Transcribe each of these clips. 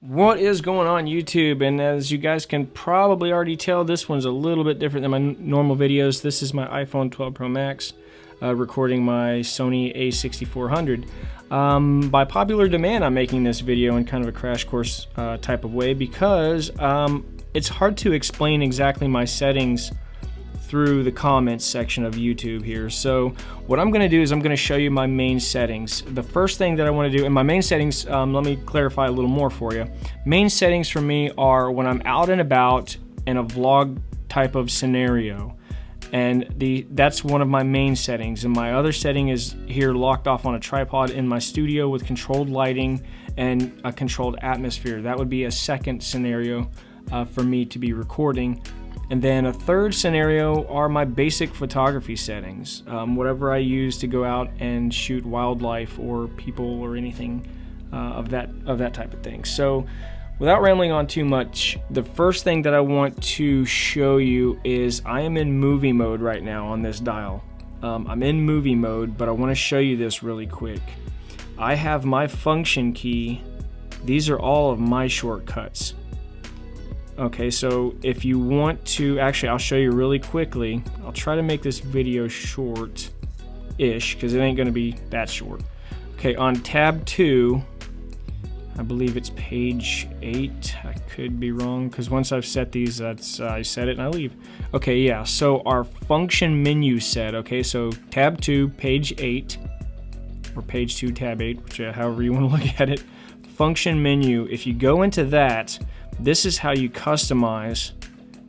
What is going on YouTube? And as you guys can probably already tell, this one's a little bit different than my normal videos. This is my iPhone 12 Pro Max recording my Sony a6400. By popular demand, I'm making this video in kind of a crash course type of way because it's hard to explain exactly my settings through the comments section of YouTube here. So what I'm going to do is I'm going to show you my main settings. The first thing that I want to do in my main settings, let me clarify a little more for you. Main settings for me are when I'm out and about in a vlog type of scenario, and that's one of my main settings. And my other setting is here locked off on a tripod in my studio with controlled lighting and a controlled atmosphere. That would be a second scenario for me to be recording. And then a third scenario are my basic photography settings, whatever I use to go out and shoot wildlife or people or anything of that type of thing. So without rambling on too much, the first thing that I want to show you is I am in movie mode right now on this dial. I'm in movie mode, but I want to show you this really quick. I have my function key. These are all of my shortcuts. Okay, so if you want to, actually I'll show you really quickly. I'll try to make this video short-ish because it ain't gonna be that short. Okay, on tab 2, I believe it's page 8. I could be wrong because once I've set these, I set it and I leave. Okay, yeah, so our function menu set, okay, so tab 2, page 8, or page 2, tab 8, which, however you want to look at it. Function menu, if you go into that, this is how you customize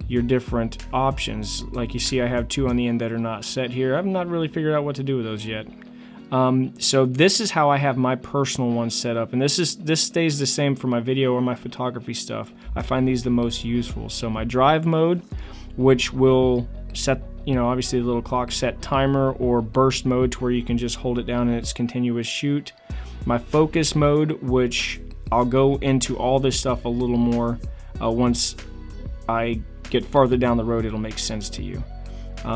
your different options. Like you see, I have 2 on the end that are not set here. I've not really figured out what to do with those yet. So this is how I have my personal one set up, and this stays the same for my video or my photography stuff. I find these the most useful. So my drive mode, which will set, obviously the little clock set timer, or burst mode to where you can just hold it down and it's continuous shoot. My focus mode, which I'll go into all this stuff a little more once I get farther down the road. It'll make sense to you.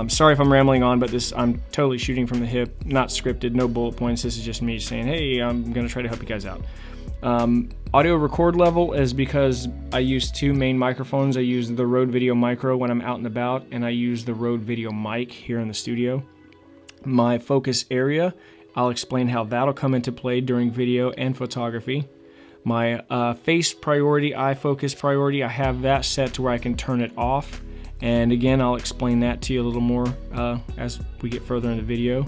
Sorry if I'm rambling on, but I'm totally shooting from the hip, not scripted, no bullet points. This is just me saying, hey, I'm going to try to help you guys out. Audio record level is because I use 2 main microphones. I use the Rode Video Micro when I'm out and about, and I use the Rode Video Mic here in the studio. My focus area, I'll explain how that'll come into play during video and photography. My face priority, eye focus priority, I have that set to where I can turn it off. And again, I'll explain that to you a little more as we get further in the video.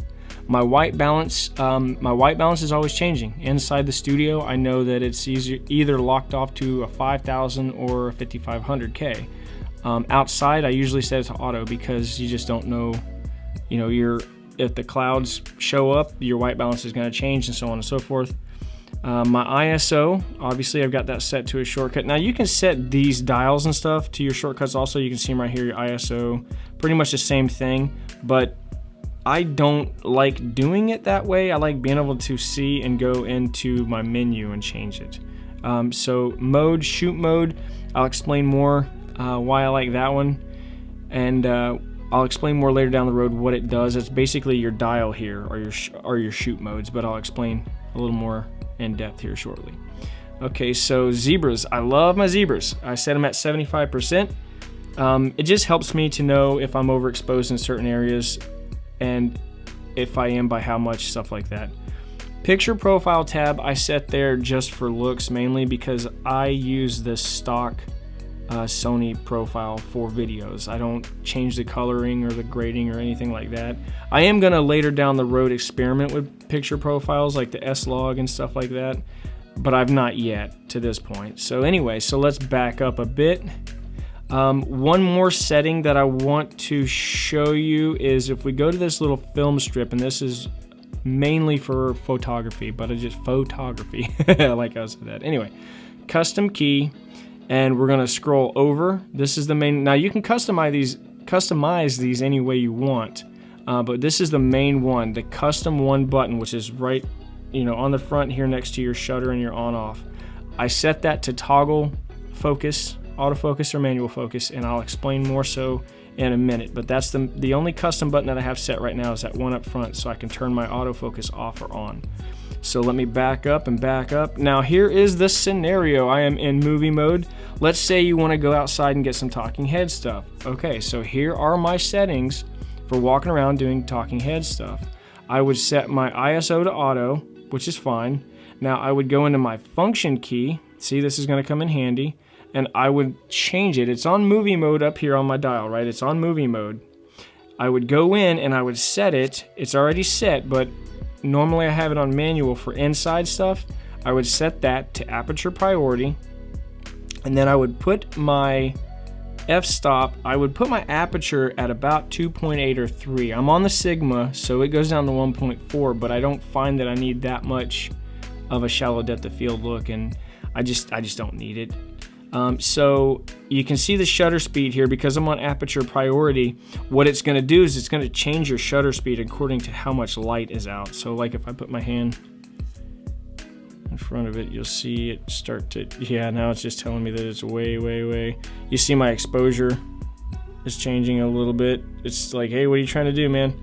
My white balance is always changing. Inside the studio, I know that it's either locked off to a 5000 or a 5500K. Outside, I usually set it to auto because you just don't know, if the clouds show up, your white balance is going to change, and so on and so forth. My ISO, obviously I've got that set to a shortcut. Now you can set these dials and stuff to your shortcuts also. You can see them right here, your ISO, pretty much the same thing, but I don't like doing it that way. I like being able to see and go into my menu and change it. So mode, shoot mode, I'll explain more why I like that one, and I'll explain more later down the road what it does. It's basically your dial here, or your shoot modes, but I'll explain a little more in depth here shortly. Okay, so zebras. I love my zebras. I set them at 75%. It just helps me to know if I'm overexposed in certain areas, and if I am, by how much, stuff like that. Picture profile tab I set there just for looks, mainly because I use the stock Sony profile for videos. I don't change the coloring or the grading or anything like that. I am gonna later down the road experiment with picture profiles like the S-Log and stuff like that, but I've not yet to this point. So anyway, so let's back up a bit. One more setting that I want to show you is if we go to this little film strip, and this is mainly for photography, but it's just photography. I like how I said that. Anyway, custom key. And we're gonna scroll over. This is the main. Now you can customize these any way you want, but this is the main one, the custom one button, which is right, on the front here next to your shutter and your on/off. I set that to toggle focus, autofocus, or manual focus, and I'll explain more so in a minute. But that's the only custom button that I have set right now is that one up front, so I can turn my autofocus off or on. So let me back up and back up. Now here is the scenario. I am in movie mode. Let's say you want to go outside and get some talking head stuff. Okay, so here are my settings for walking around doing talking head stuff. I would set my ISO to auto, which is fine. Now I would go into my function key. See, this is going to come in handy. And I would change it. It's on movie mode up here on my dial, right? It's on movie mode. I would go in and I would set it. It's already set, but normally I have it on manual for inside stuff. I would set that to aperture priority. And then I would put my f-stop, I would put my aperture at about 2.8 or 3. I'm on the Sigma, so it goes down to 1.4, but I don't find that I need that much of a shallow depth of field look, and I just don't need it. So you can see the shutter speed here because I'm on aperture priority. What it's going to do is it's going to change your shutter speed according to how much light is out. So like if I put my hand in front of it, you'll see it start to, yeah, now it's just telling me that it's way. You see my exposure is changing a little bit. It's like, hey, what are you trying to do, man?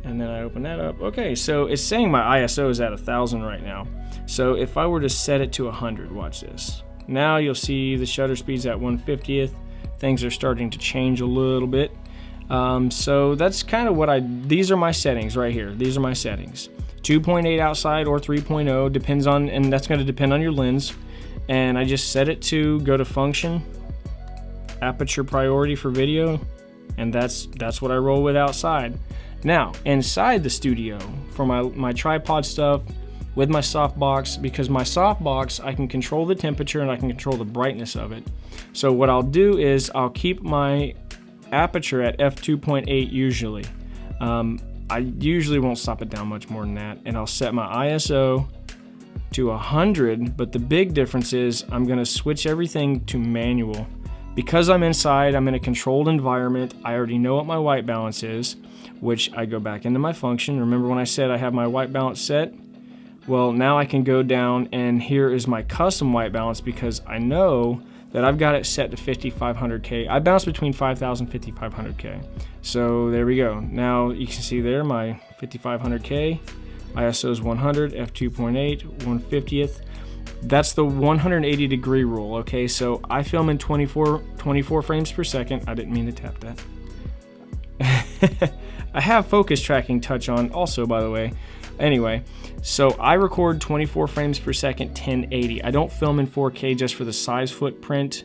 And then I open that up. Okay, so it's saying my ISO is at 1,000 right now. So if I were to set it to 100, watch this. Now you'll see the shutter speed's at 1/50th. Things are starting to change a little bit. So that's kind of what these are my settings right here. These are my settings. 2.8 outside or 3.0 depends on, and that's going to depend on your lens. And I just set it to go to function, aperture priority for video, and that's what I roll with outside. Now inside the studio for my tripod stuff, with my softbox, because my softbox, I can control the temperature and I can control the brightness of it. So what I'll do is I'll keep my aperture at f2.8 usually. I usually won't stop it down much more than that, and I'll set my ISO to 100, but the big difference is I'm gonna switch everything to manual. Because I'm inside, I'm in a controlled environment, I already know what my white balance is, which I go back into my function. Remember when I said I have my white balance set? Well, now I can go down and here is my custom white balance because I know that I've got it set to 5500K. I bounce between 5000 and 5500K. So there we go. Now you can see there my 5500K, ISO is 100, f2.8, 1/50th. That's the 180 degree rule, okay? So I film in 24 frames per second. I didn't mean to tap that. I have focus tracking touch on also, by the way. Anyway, so I record 24 frames per second, 1080. I don't film in 4K just for the size footprint.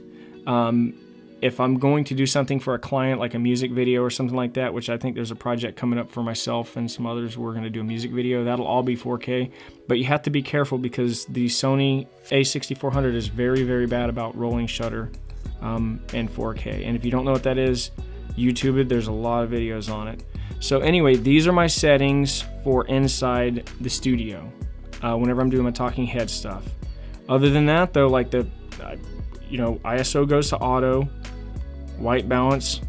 If I'm going to do something for a client, like a music video or something like that, which I think there's a project coming up for myself and some others, we're going to do a music video. That'll all be 4K. But you have to be careful because the Sony a6400 is very bad about rolling shutter in 4K. And if you don't know what that is, YouTube it. There's a lot of videos on it. So anyway, these are my settings for inside the studio whenever I'm doing my talking head stuff. Other than that, though, like ISO goes to auto, white balance,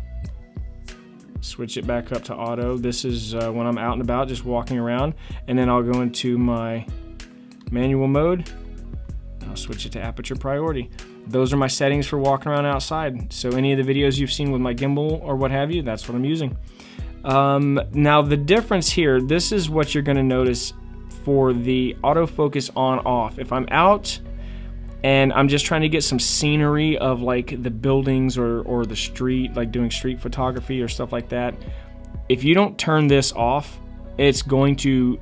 switch it back up to auto. This is when I'm out and about, just walking around, and then I'll go into my manual mode. I'll switch it to aperture priority. Those are my settings for walking around outside. So any of the videos you've seen with my gimbal or what have you, that's what I'm using. Now the difference here, this is what you're going to notice for the autofocus on off. If I'm out and I'm just trying to get some scenery of like the buildings or the street, like doing street photography or stuff like that, if you don't turn this off, it's going to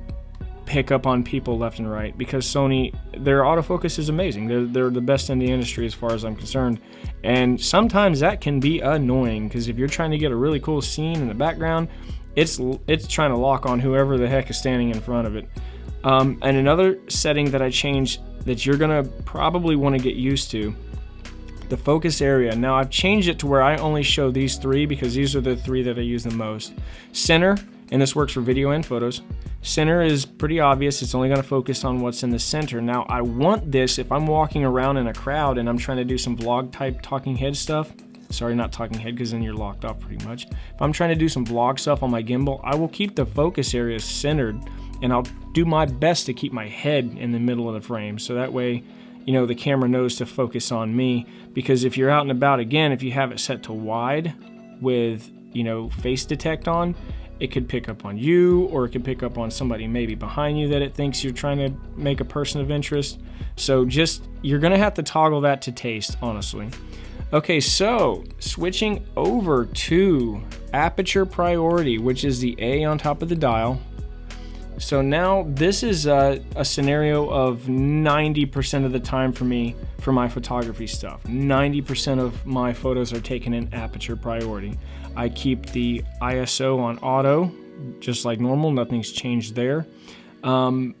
pick up on people left and right, because Sony, their autofocus is amazing. They're the best in the industry as far as I'm concerned, and sometimes that can be annoying because if you're trying to get a really cool scene in the background, it's trying to lock on whoever the heck is standing in front of it. And another setting that I changed that you're gonna probably want to get used to, the focus area. Now I've changed it to where I only show these three because these are the three that I use the most. Center, and this works for video and photos. Center is pretty obvious. It's only going to focus on what's in the center. Now I want this if I'm walking around in a crowd and I'm trying to do some vlog type talking head stuff. Sorry, not talking head, because then you're locked off pretty much. If I'm trying to do some vlog stuff on my gimbal, I will keep the focus area centered and I'll do my best to keep my head in the middle of the frame. So that way, you know, the camera knows to focus on me, because if you're out and about, again, if you have it set to wide with, you know, face detect on, It could pick up on you, or it could pick up on somebody maybe behind you that it thinks you're trying to make a person of interest. So just, you're gonna have to toggle that to taste, honestly. Okay, so switching over to aperture priority, which is the A on top of the dial. So now this is a scenario of 90% of the time for me for my photography stuff. 90% of my photos are taken in aperture priority. I keep the ISO on auto, just like normal, nothing's changed there. And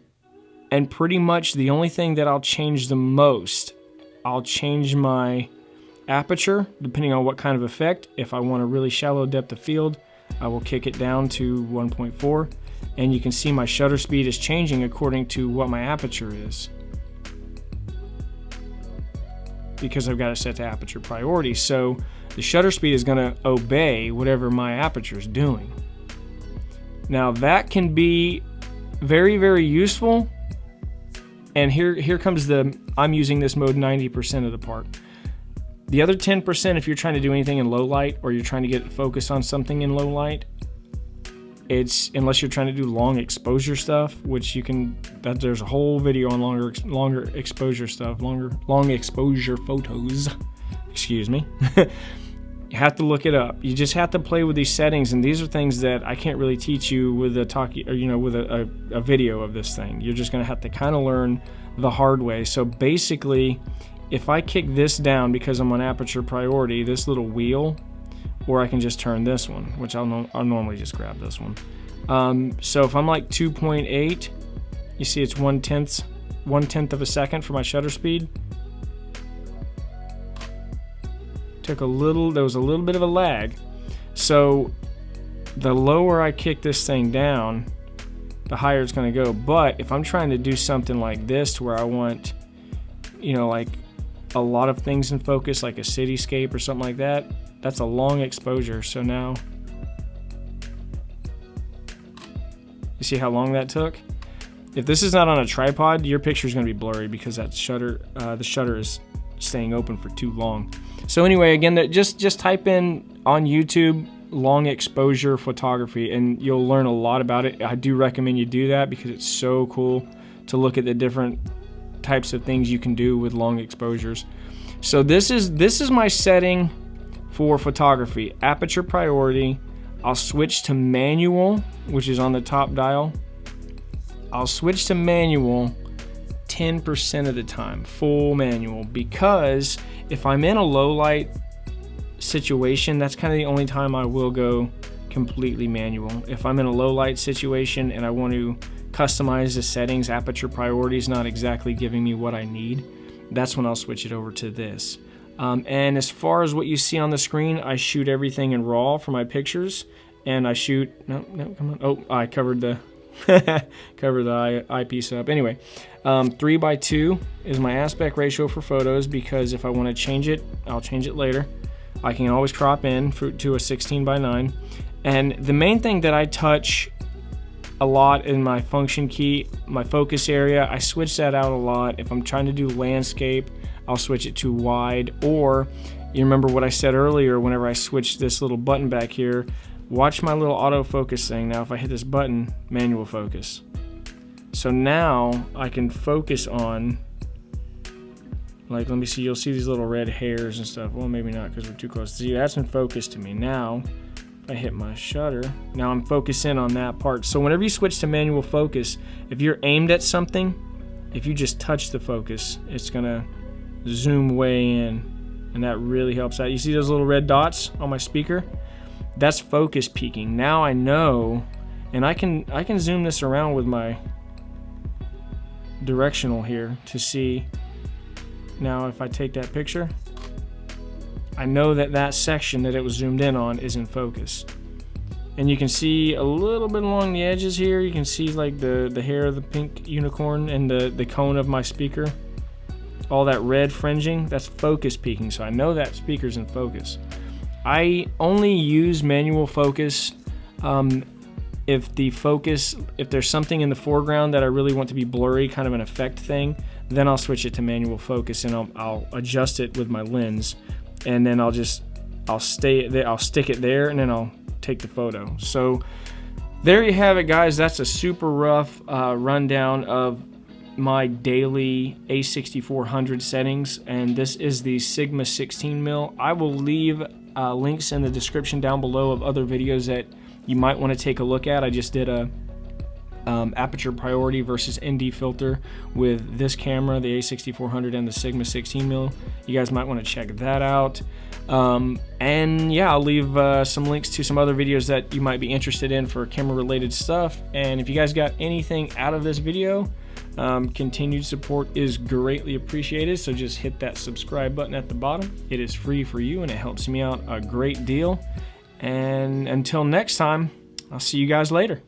pretty much the only thing that I'll change the most, I'll change my aperture depending on what kind of effect. If I want a really shallow depth of field, I will kick it down to 1.4. And you can see my shutter speed is changing according to what my aperture is, because I've got it set to aperture priority. So the shutter speed is going to obey whatever my aperture is doing. Now that can be very, very useful. And here comes I'm using this mode 90% of the part. The other 10%, if you're trying to do anything in low light, or you're trying to get focus on something in low light, it's, unless you're trying to do long exposure stuff, which you can, there's a whole video on longer exposure stuff, long exposure photos, excuse me. You have to look it up. You just have to play with these settings, and these are things that I can't really teach you with a a video of this thing. You're just gonna have to kind of learn the hard way. So basically, if I kick this down because I'm on aperture priority, this little wheel, or I can just turn this one, which I'll normally just grab this one. So if I'm like 2.8, you see it's 1/10 of a second for my shutter speed. There was a little bit of a lag. So the lower I kick this thing down, the higher it's gonna go. But if I'm trying to do something like this, to where I want, like a lot of things in focus, like a cityscape or something like that, that's a long exposure. So now, you see how long that took? If this is not on a tripod, your picture is going to be blurry because that shutter, the shutter is staying open for too long. So anyway, again, just type in on YouTube long exposure photography, and you'll learn a lot about it. I do recommend you do that because it's so cool to look at the different types of things you can do with long exposures. So this is my setting for photography, aperture priority. I'll switch to manual, which is on the top dial. I'll switch to manual 10% of the time, full manual, because if I'm in a low light situation, that's kind of the only time I will go completely manual. If I'm in a low light situation and I want to customize the settings, aperture priority is not exactly giving me what I need, that's when I'll switch it over to this. And as far as what you see on the screen, I shoot everything in RAW for my pictures, and I shoot, no, come on. Oh, I covered the cover the eyepiece up. Anyway, 3:2 is my aspect ratio for photos, because if I want to change it, I'll change it later. I can always crop in to a 16:9. And the main thing that I touch a lot in my function key, my focus area, I switch that out a lot. If I'm trying to do landscape, I'll switch it to wide. Or you remember what I said earlier, whenever I switch this little button back here, watch my little autofocus thing. Now if I hit this button, manual focus. So now I can focus on, like, let me see, you'll see these little red hairs and stuff. Well, maybe not because we're too close. See, that's in focus to me. Now if I hit my shutter, now I'm focusing on that part. So whenever you switch to manual focus, if you're aimed at something, if you just touch the focus, it's gonna zoom way in, and that really helps out. You see those little red dots on my speaker? That's focus peaking. Now I know, and I can zoom this around with my directional here to see. Now if I take that picture, I know that section that it was zoomed in on is in focus. And you can see a little bit along the edges here, you can see like the hair of the pink unicorn and the cone of my speaker. All that red fringing, that's focus peaking, so I know that speaker's in focus. I only use manual focus if there's something in the foreground that I really want to be blurry, kind of an effect thing, then I'll switch it to manual focus, and I'll adjust it with my lens, and then I'll stick it there, and then I'll take the photo. So There you have it, guys. That's a super rough rundown of my daily A6400 settings, and this is the Sigma 16mm. I will leave links in the description down below of other videos that you might want to take a look at. I just did a aperture priority versus ND filter with this camera, the A6400 and the Sigma 16mm. You guys might want to check that out. And yeah, I'll leave some links to some other videos that you might be interested in for camera related stuff. And if you guys got anything out of this video, continued support is greatly appreciated. So just hit that subscribe button at the bottom. It is free for you and it helps me out a great deal. And until next time, I'll see you guys later.